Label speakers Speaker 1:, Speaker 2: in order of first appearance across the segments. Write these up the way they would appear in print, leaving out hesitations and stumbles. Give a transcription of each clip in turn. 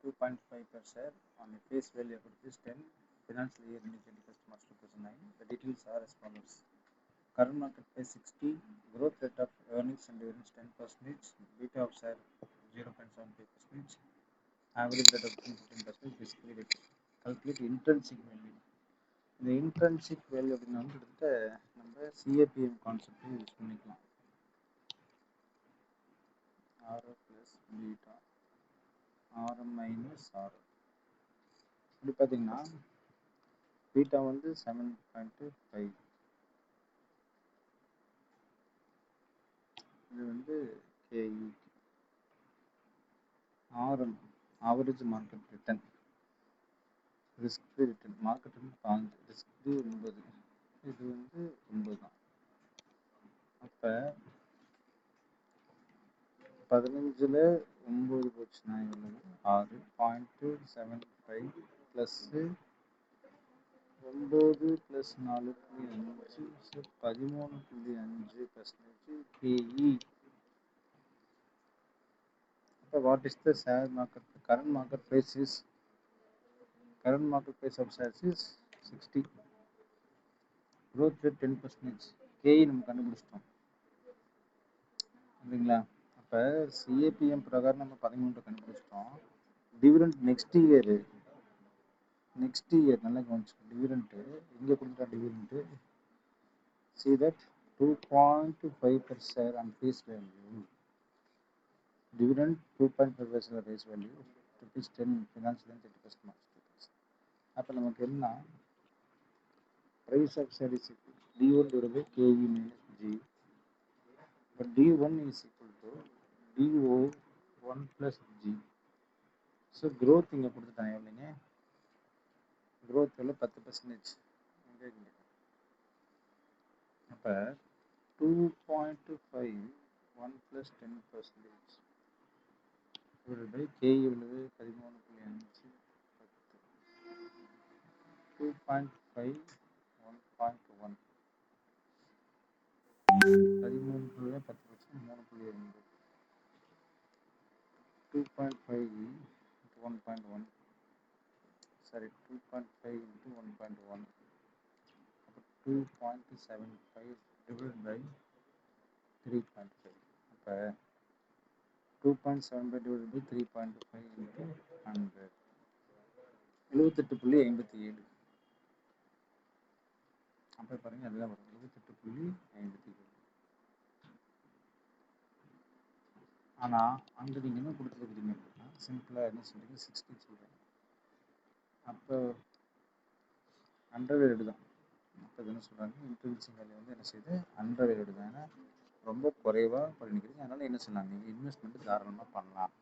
Speaker 1: 2.5 per share on a face value of rupees 10, financial year ending 31st March 2009. The details are as follows. Current market price 60, growth rate of earnings and dividends 10%, beta of share 0.75%, average rate of 15%, risk-free rate. Calculate intrinsic value. இந்த intrinsic value அப்படின்னா வந்து கிட்டத்தட்ட நம்ம CAPM concept use பண்ணிக்கலாம். RO plus beta RM minus RO. இப்படி பார்த்தீங்கன்னா beta வந்து 7.5, இது வந்து KE. RM average market return, risk free return, market வந்து 5, ரிஸ்க் ஃப்ரீ 9, இது வந்து 9 தான். அப்போ 15ல் 9 போச்சுன்னா எவ்வளவு? 6.75 ப்ளஸ்ஸு 9 ப்ளஸ் 4.5 13.5% கேஇ. அப்போ what is the share market current market price of shares is 60, growth rate 10%, கேஇ நம்ம கண்டுபிடிச்சிட்டோம் இல்லைங்களா? அப்போ சிஏபிஎம் பிரகாரம் நம்ம 13 கண்டுபிடிச்சிட்டோம். டிவிடெண்ட் நெக்ஸ்ட் இயர் நல்லா கவனிச்சுக்கோங்க. டிவிடெண்ட்டு இங்கே கொடுத்துட்டா dividend see that 2.5 per share on face value. Dividend 2.5 per share face value rupees 10 financial and 31st March. அப்போ நமக்கு என்ன price of share is equal to D1 divided by KE minus G. But D1 is equal to DO1 plus G. So growth இங்கே கொடுத்துட்டாங்க இல்லைங்க, growth எவ்வளோ 10%. அப்போ 2.5 1 plus 10% divided by K எவ்வளவு 13.5 2.5 1.1 13 10% 3.2. 2.5 into 1.1, sorry 2.5 into 1.1, 2.75 divided by 3.5. அப்போ 2.75 divided by 3.5 into 100, 78.57. அப்போ பாருங்க அதுதான் வரும் 78.57. ஆனால் அங்கே நீங்கள் என்ன கொடுத்துருக்குறீங்க அப்படின்னா சிம்பிளாக என்ன சொல்கிறீங்க 60 சொல்கிறீங்க. அப்போ அண்டர்வேல்டு தான். அப்போ என்ன சொல்கிறாங்க இன்ட்ரின்சிக் வேல்யூ வந்து என்ன செய்யுது அண்டர்வேல்டு தான். ஏன்னா ரொம்ப குறைவாக பண்ணிக்கிறீங்க, அதனால் என்ன சொன்னாங்க நீங்கள் இன்வெஸ்ட்மெண்ட்டு தாராளமாக பண்ணலாம்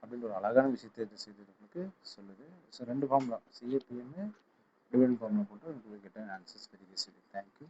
Speaker 1: அப்படின்ற ஒரு அழகான விஷயத்தை இது செய்து உங்களுக்கு சொல்லுது. ஸோ 2 ஃபார்முலா சிஏபிஎம் டிவிடெண்ட் ஃபார்முலா போட்டு உங்களுக்கு கேட்ட ஆன்சர்ஸ் கிடைக்க செய்யுது. தேங்க்யூ.